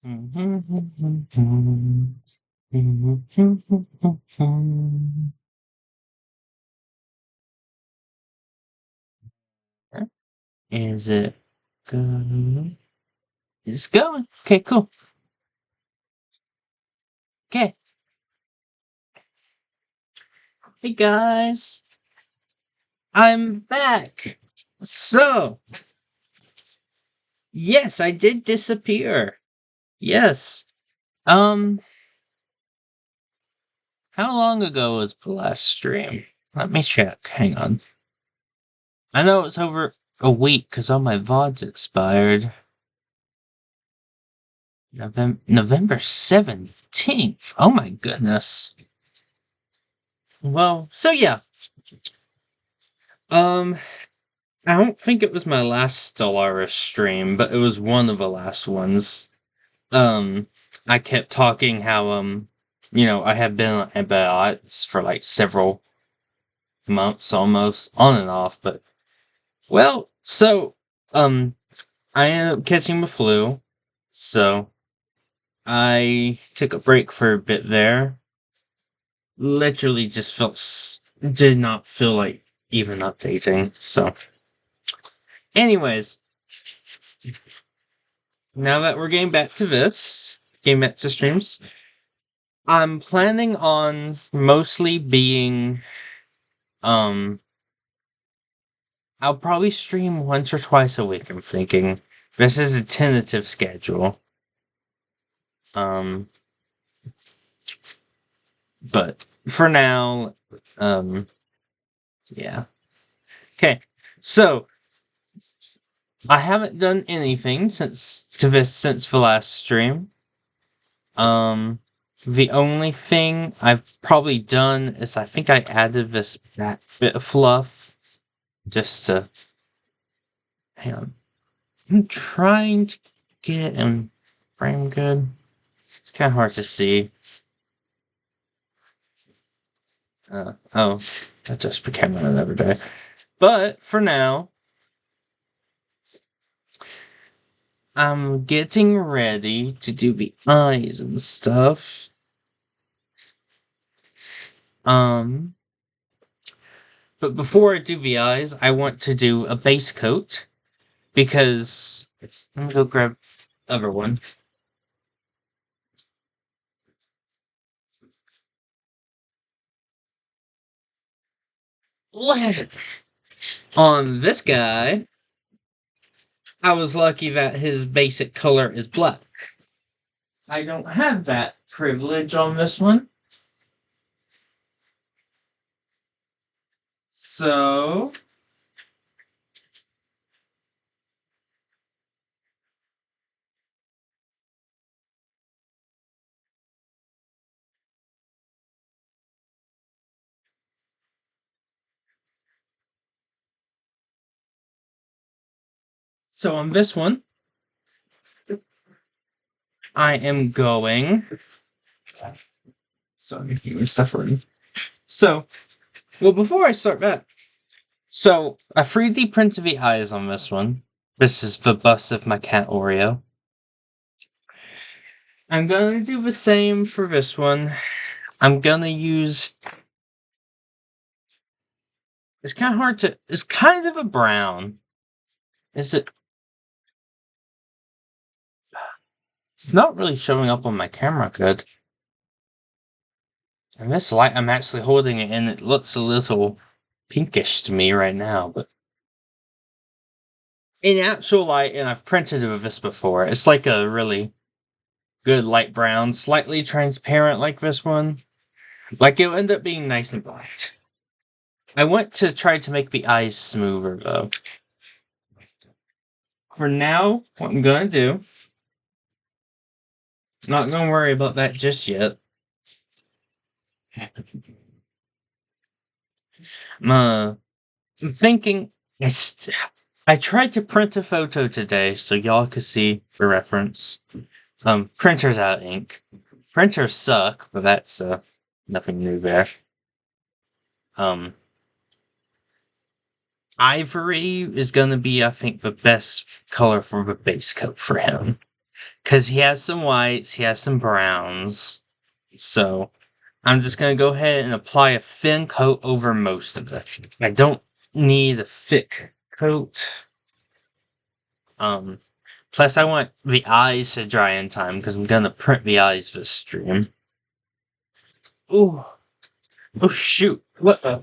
Is it going? It's going. Okay, cool. Okay. Hey guys, I'm back. So, yes, I did disappear. Yes. Um, how long ago was the last stream? Let me check. Hang on. I know it's over a week because all my VODs expired. November 17th. Oh my goodness. Well, so yeah. Um, I don't think it was my last Stellaris stream, but it was one of the last ones. I kept talking how, I had been on antibiotics for like several months almost, on and off, but, well, so, um, I ended up catching the flu, so I took a break for a bit there. Literally just did not feel like even updating, so. Anyways, now that we're getting back to streams, I'm planning on mostly being, um, I'll probably stream once or twice a week, I'm thinking. This is a tentative schedule. Um, but for now, yeah. Okay, so I haven't done anything since the last stream. The only thing I've probably done is I think I added this back bit of fluff just to. Hang on. I'm trying to get in frame good. It's kind of hard to see. Oh, that just became another day. But for now, I'm getting ready to do the eyes and stuff. Um, but before I do the eyes, I want to do a base coat because let me go grab other one. On this guy, I was lucky that his basic color is black. I don't have that privilege on this one. So on this one, I am going. Sorry, you're suffering. So, well, before I start that, so I 3D printed the eyes on this one. This is the bust of my cat Oreo. I'm gonna do the same for this one. I'm gonna use. It's kind of hard to. It's kind of a brown. Is it? It's not really showing up on my camera good. And this light, I'm actually holding it, and it looks a little pinkish to me right now. But in actual light, and I've printed with this before, it's like a really good light brown, slightly transparent like this one. Like it'll end up being nice and bright. I want to try to make the eyes smoother though. For now, what I'm gonna do, not gonna worry about that just yet. I'm thinking, I tried to print a photo today so y'all could see for reference. Printer's out of ink. Printers suck, but that's nothing new there. Ivory is gonna be, I think, the best color for the base coat for him. Because he has some whites, he has some browns. So I'm just going to go ahead and apply a thin coat over most of it. I don't need a thick coat. Plus I want the eyes to dry in time because I'm going to print the eyes for the stream. Ooh. Oh, shoot. What the?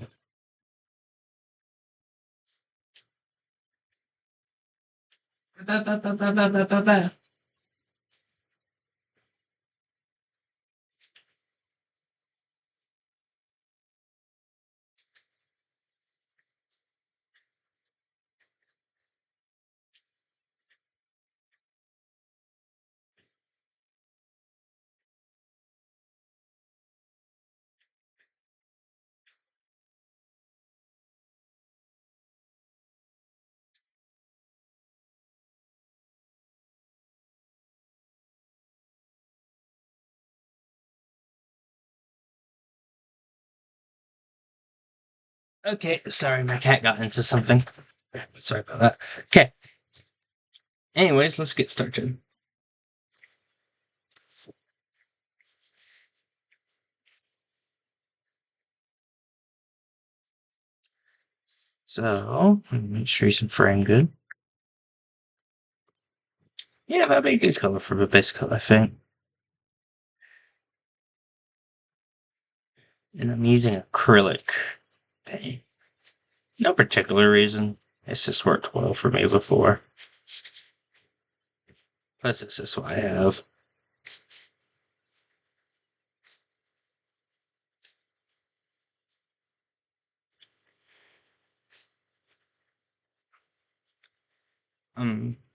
Okay, sorry, my cat got into something. Sorry about that. Okay. Anyways, let's get started. So, make sure you frame good. Yeah, that'd be a good color for the base color, I think. And I'm using acrylic paint. No particular reason. It's just worked well for me before. Plus, this is what I have.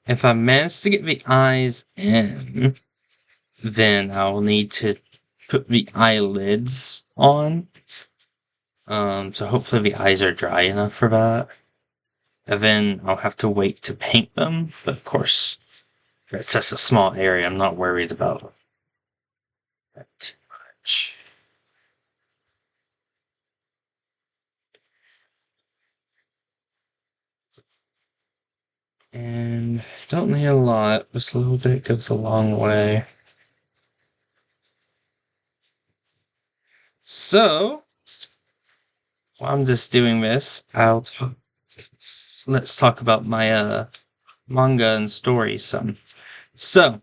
If I manage to get the eyes in, then I'll need to put the eyelids on. So hopefully the eyes are dry enough for that. And then I'll have to wait to paint them. But of course, it's just a small area. I'm not worried about that too much. And don't need a lot. Just a little bit goes a long way. So, while I'm just doing this, let's talk about my manga and stories some. So,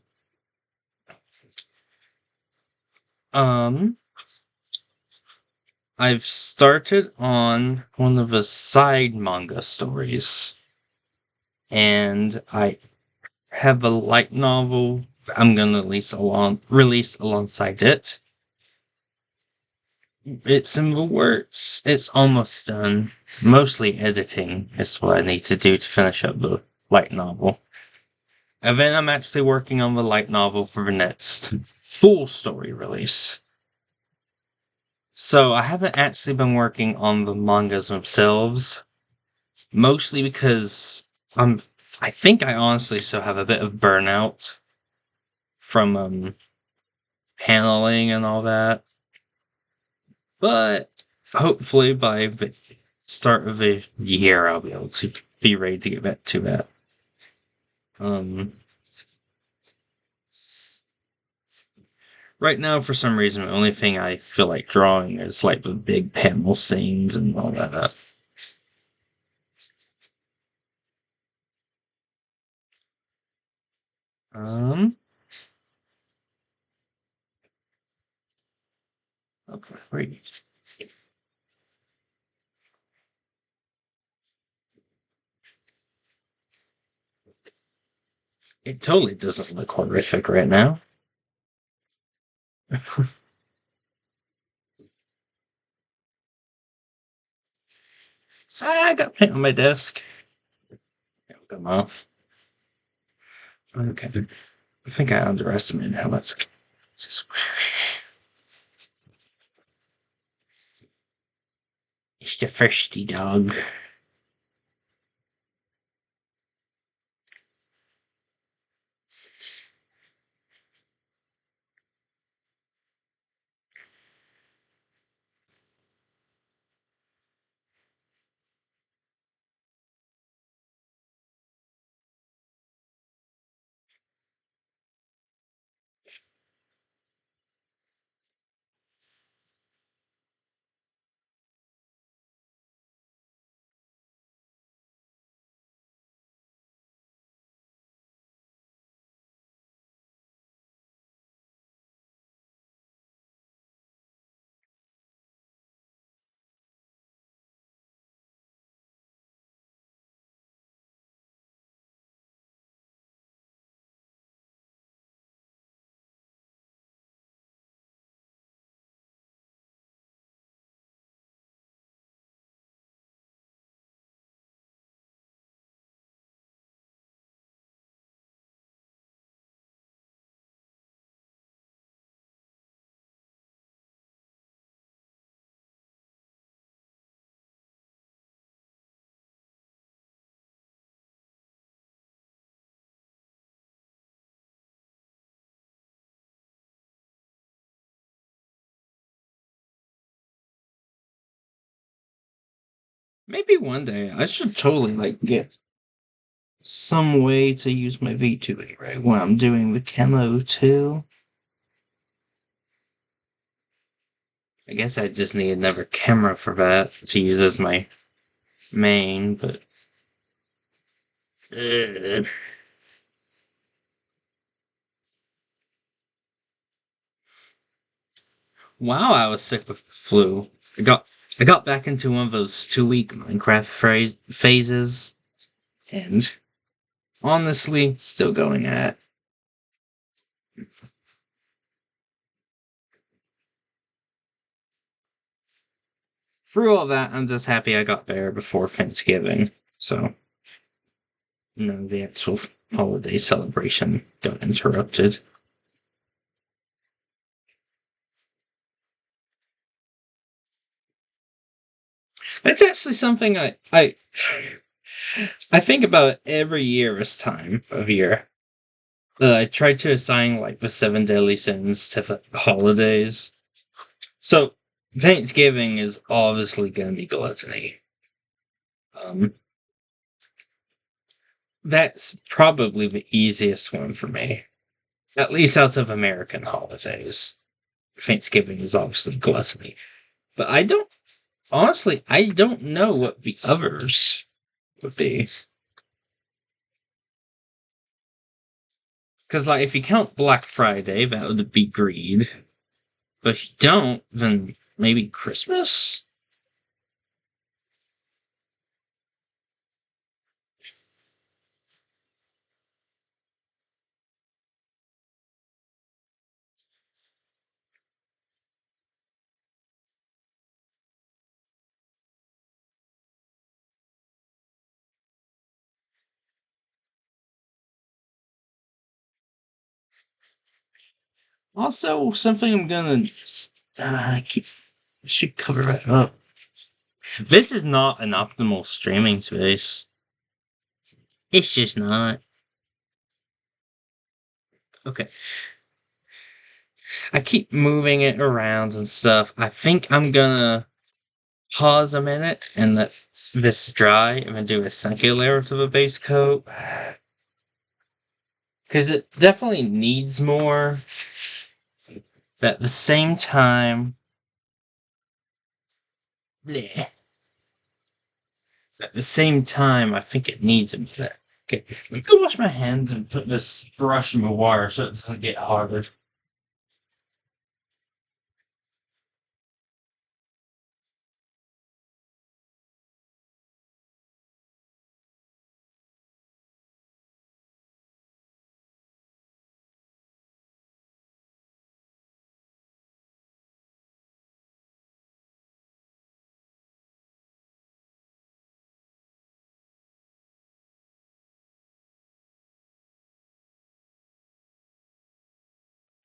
um, I've started on one of the side manga stories, and I have a light novel I'm gonna release alongside it. It's in the works. It's almost done. Mostly editing is what I need to do to finish up the light novel. And then I'm actually working on the light novel for the next full story release. So I haven't actually been working on the mangas themselves, mostly because I think I honestly still have a bit of burnout from paneling and all that. But hopefully by the start of the year I'll be able to be ready to get back to that. Um Right now, for some reason, the only thing I feel like drawing is like the big panel scenes and all that. Um, okay, wait. It totally doesn't look horrific right now. I got paint on my desk. Come off. Okay, I think I underestimated how much. Just it's the thirsty dog. Maybe one day I should totally like get some way to use my VTuber right when I'm doing the camo too. I guess I just need another camera for that to use as my main, but wow, I was sick with the flu. I got back into one of those 2 week Minecraft phases, and honestly, still going at. Through all that, I'm just happy I got there before Thanksgiving, so the actual holiday celebration got interrupted. That's actually something I think about every year this time of year. I try to assign like the seven deadly sins to the holidays. So Thanksgiving is obviously going to be gluttony. Um, that's probably the easiest one for me, at least out of American holidays. Thanksgiving is obviously gluttony, but I don't know what the others would be. Because, like, if you count Black Friday, that would be greed. But if you don't, then maybe Christmas? Also, something I'm gonna keep should cover it up. This is not an optimal streaming space. It's just not. Okay. I keep moving it around and stuff. I think I'm gonna pause a minute and let this dry and then do a second layer to the base coat. Because it definitely needs more. But at the same time, bleh. At the same time, I think it needs a bit. Okay, let me go wash my hands and put this brush in the water so it doesn't get harder.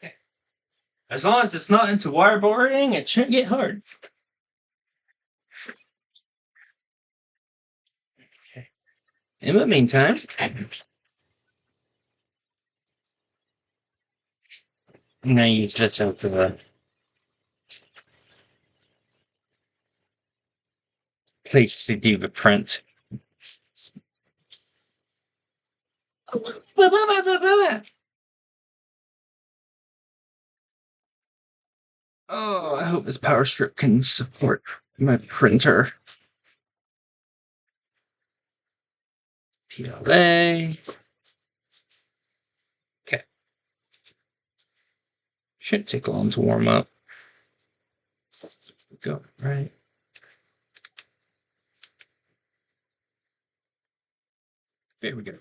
Okay. As long as it's not into waterboarding, it shouldn't get hard. Okay. In the meantime, I'm gonna use this out the place to do the print. Oh, I hope this power strip can support my printer. PLA. Okay. Shouldn't take long to warm up. Go, right? There we go.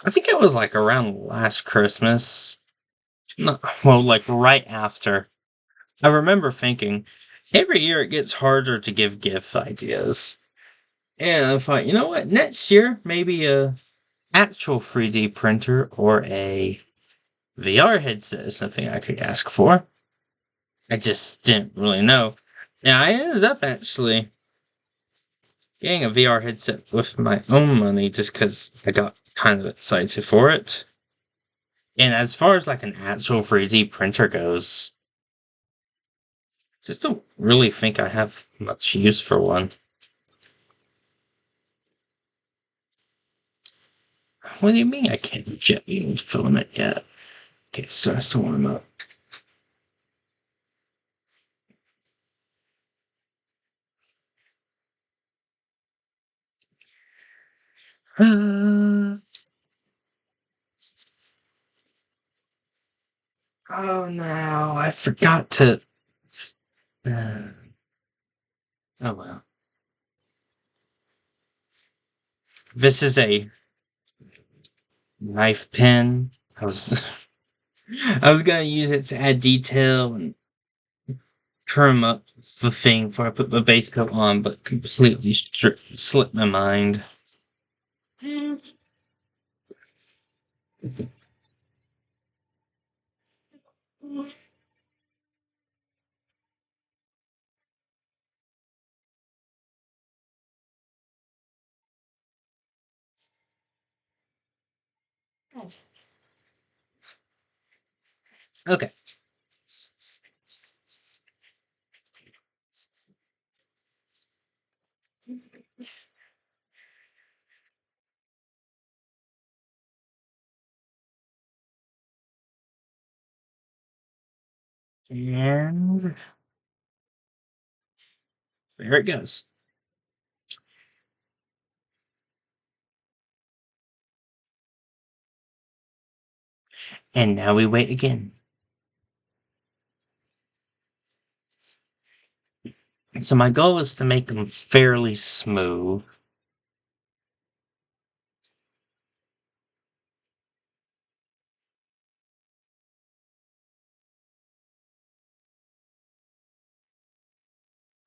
I think it was like around last Christmas. No, well, like right after. I remember thinking, every year it gets harder to give gift ideas. And I thought, you know what? Next year, maybe a actual 3D printer or a VR headset is something I could ask for. I just didn't really know. Yeah, I ended up actually getting a VR headset with my own money just because I got kind of excited for it. And as far as like an actual 3D printer goes, I just don't really think I have much use for one. What do you mean I can't jet use filament yet? Okay, so I still warm up. Oh no, I forgot to. Uh, oh well. This is a knife pen. I was I was gonna use it to add detail and trim up the thing before I put the base coat on, but completely slipped my mind. Okay. And there it goes. And now we wait again. So my goal is to make them fairly smooth.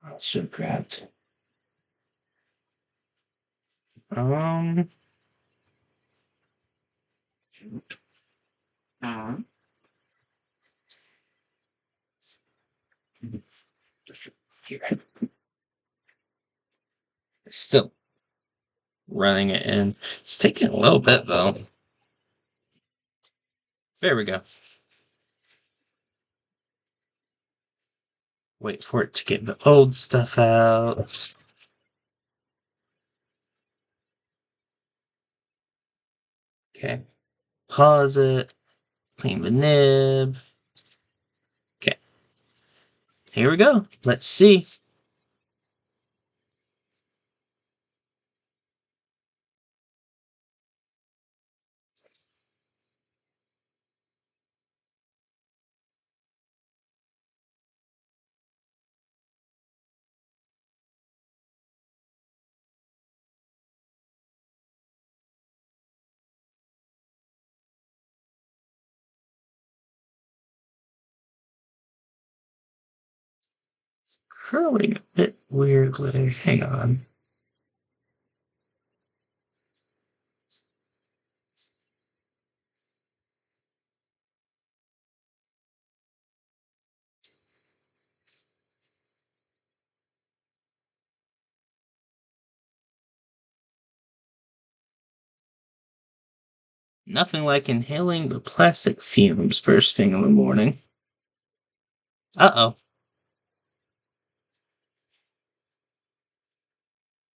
I should have grabbed. Um. Here. Still running it in. It's taking a little bit though. There we go. Wait for it to get the old stuff out. Okay. Pause it. Clean the nib. Okay. Here we go. Let's see. Curling a bit weirdly. Hang on. Nothing like inhaling the plastic fumes first thing in the morning. Uh-oh.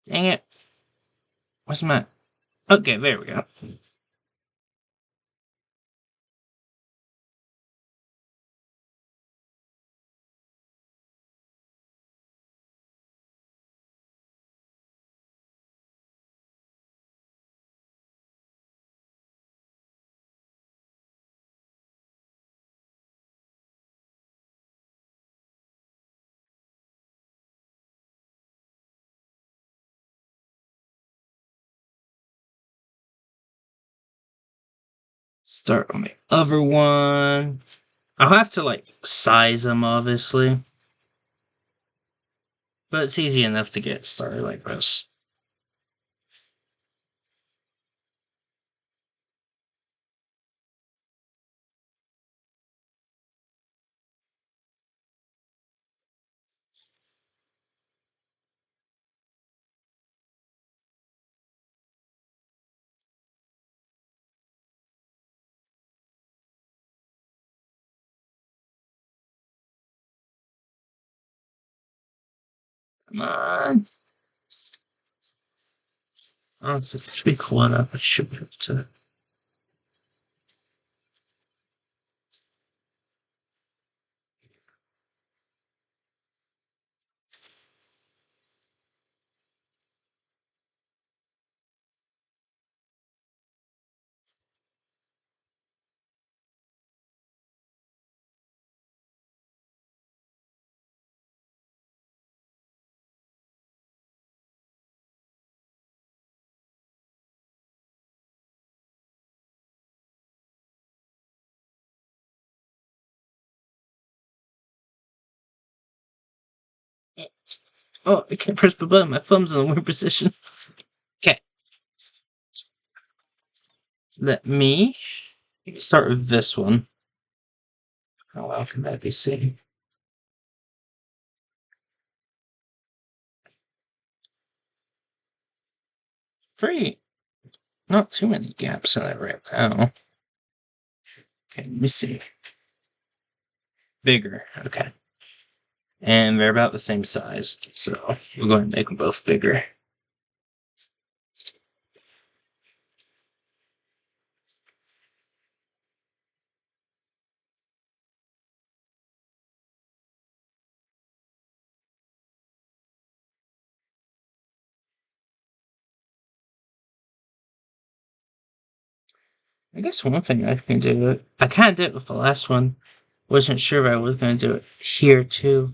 Dang it. Where's my... Okay, there we go. Start on the other one. I'll have to, like, size them, obviously. But it's easy enough to get started like this. Come on. Oh, it's a 3 up. I should be able to. Oh, I can't press the button. My thumb's in a weird position. Okay. Let me start with this one. How well can that be seen? Pretty, not too many gaps in it right now. Okay, let me see. Bigger, okay. And they're about the same size, so we'll go ahead and make them both bigger. I guess one thing I can do, I kind of did it with the last one. Wasn't sure if I was going to do it here too.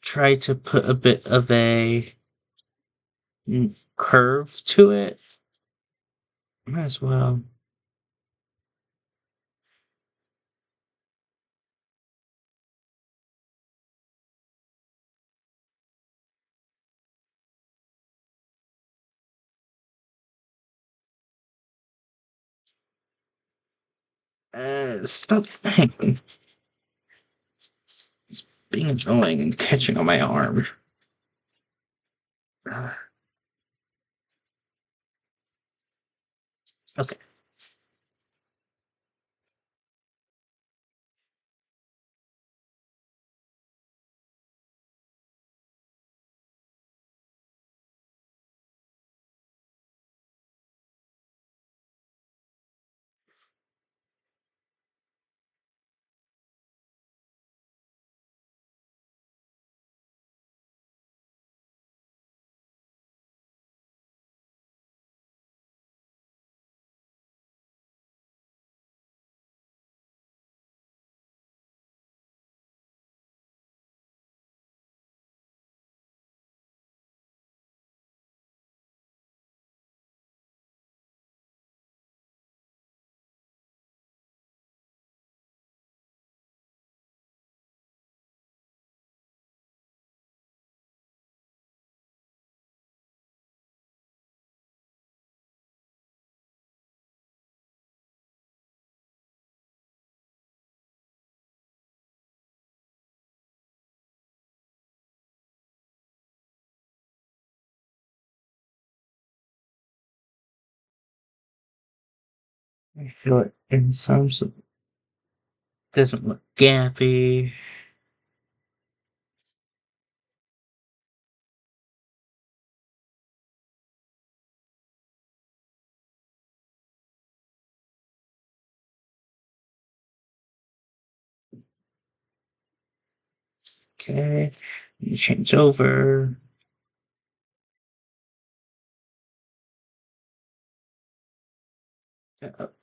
Try to put a bit of a curve to it. Might as well. Stop being annoying and catching on my arm. Okay. I feel it in some so it doesn't look gappy. Okay. You change over.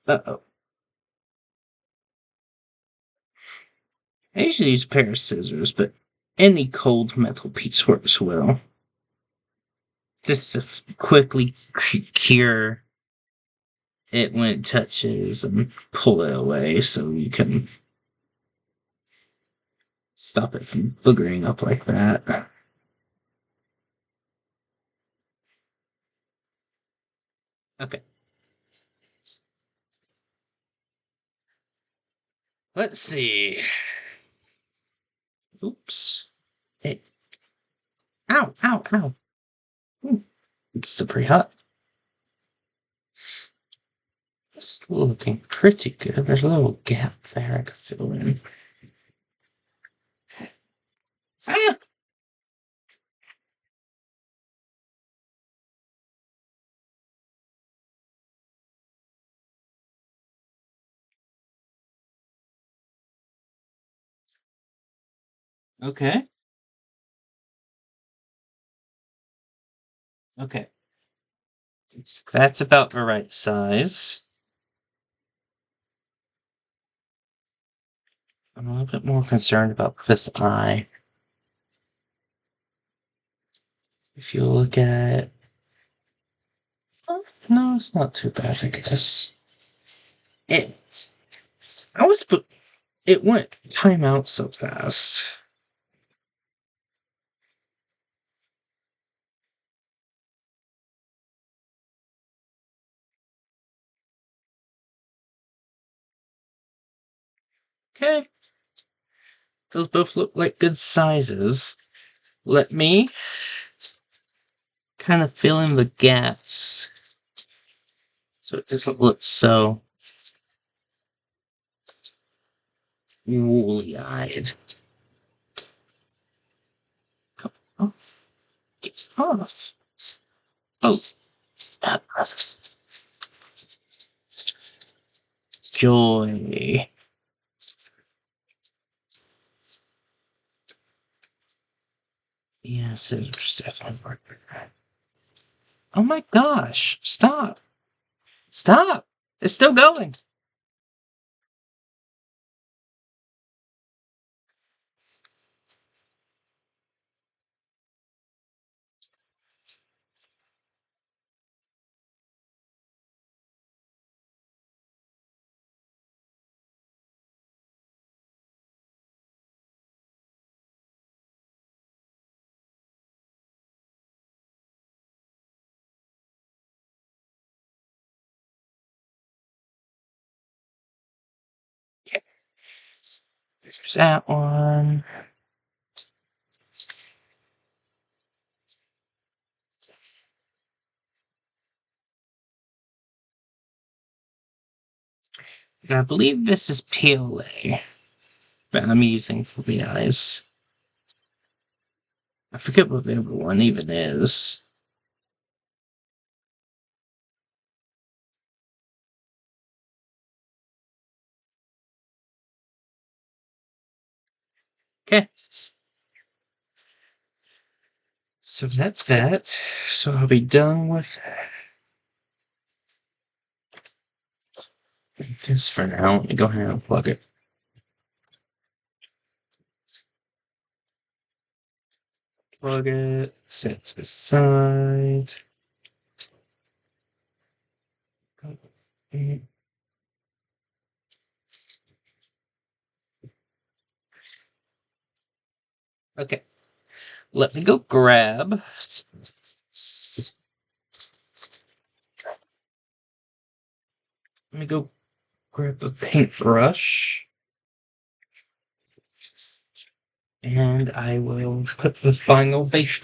Uh-oh. I usually use a pair of scissors, but any cold metal piece works well. Just to quickly cure it when it touches and pull it away so you can stop it from boogering up like that. Okay. Let's see. Oops. It. Ow, ow, ow. It's still pretty hot. It's looking pretty good. There's a little gap there I could fill in. Ah! Okay. Okay. That's about the right size. I'm a little bit more concerned about this eye. If you look at, oh, no, it's not too bad, I guess. It, I was, it went time out so fast. Okay. Those both look like good sizes. Let me kind of fill in the gaps so it doesn't look so woolly eyed. Oh, get off. Oh, uh, joy. Yes, it's definitely working. Oh my gosh, stop. Stop. It's still going. Okay, there's that one. And I believe this is PLA that I'm using for the eyes. I forget what the other one even is. Okay. So that's that. So I'll be done with this for now. Let me go ahead and plug it. Plug it. Set to the side. Okay. Let me go grab. Let me go grab the paintbrush. And I will put the final base.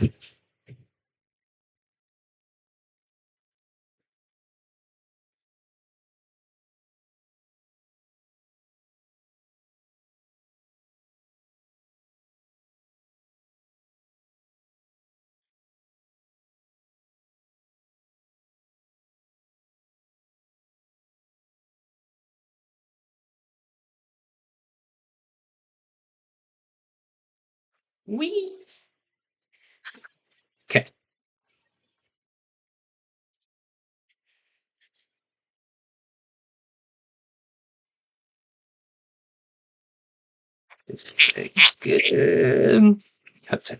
Wee. Okay. It's good. Cut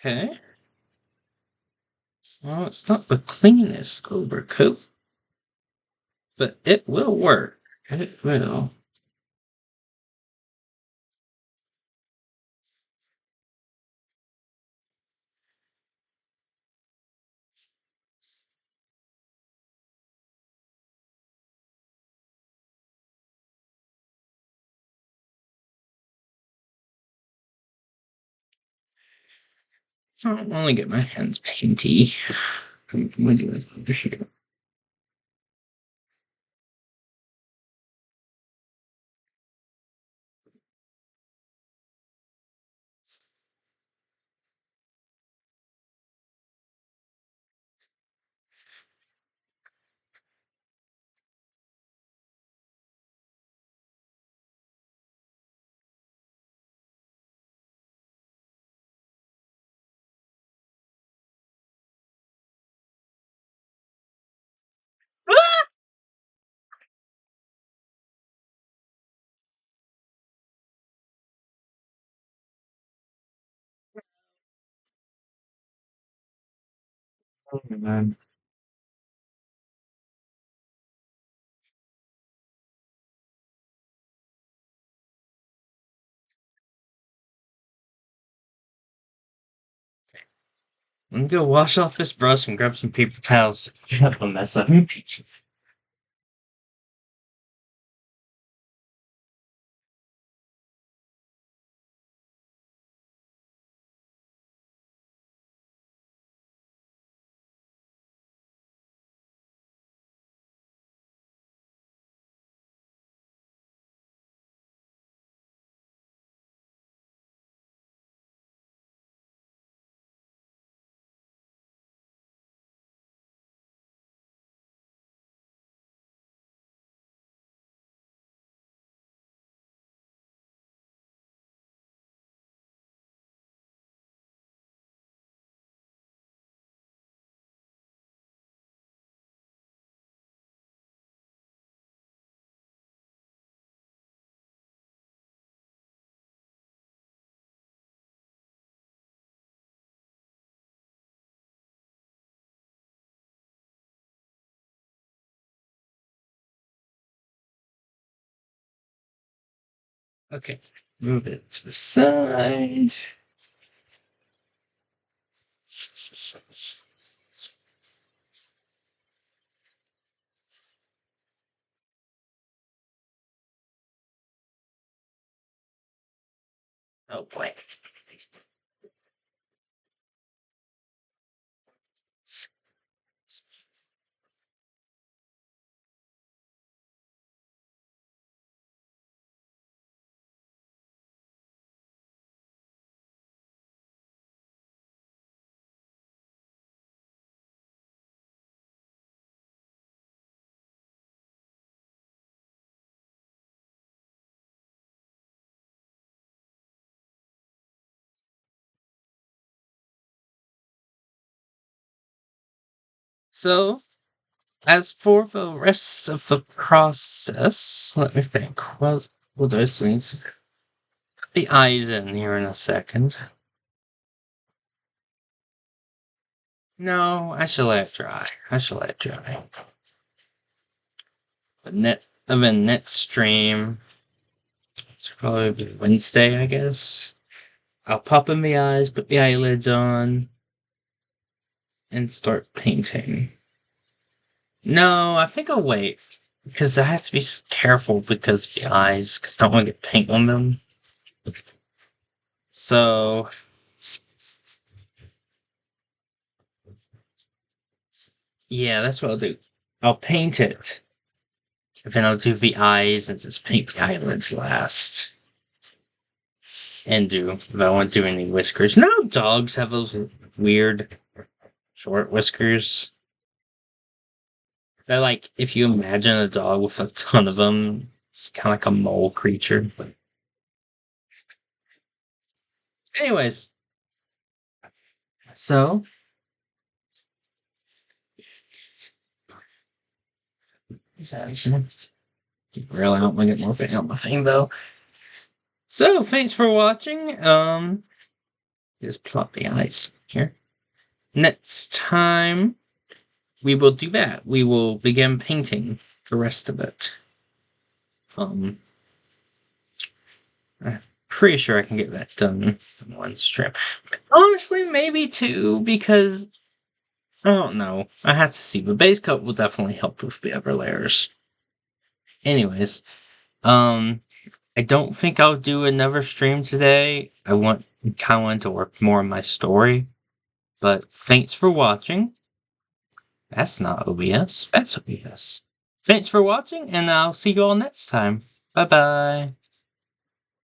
Okay. Well, it's not the cleanest overcoat, but it will work. It will. I'll only get my hands painty. I'm gonna do it over here. Oh, man. I'm gonna go wash off this brush and grab some paper towels. Have a mess up. Okay, move it to the side. Oh boy. So, as for the rest of the process, let me think. Well, there's things. The eyes in here in a second. No, I shall let it dry. I shall let it dry. But net stream. It's probably Wednesday, I guess. I'll pop in the eyes, put the eyelids on, and start painting. No, I think I'll wait. Because I have to be careful because of the eyes, because I don't want to get paint on them. So, yeah, that's what I'll do. I'll paint it. And then I'll do the eyes and just paint the eyelids last. And if I want to do any whiskers. No, dogs have those weird short whiskers. They're like, if you imagine a dog with a ton of them, it's kind of like a mole creature. But anyways, so really, I don't want to get more paint on my thing though. So thanks for watching. Just plot the eyes here. Next time, we will do that. We will begin painting the rest of it. I'm pretty sure I can get that done in one strip. Honestly, maybe two, because I don't know. I have to see. But base coat will definitely help with the other layers. Anyways, I don't think I'll do another stream today. I kind of want to work more on my story. But thanks for watching. That's not OBS. That's OBS. Thanks for watching, and I'll see you all next time. Bye-bye.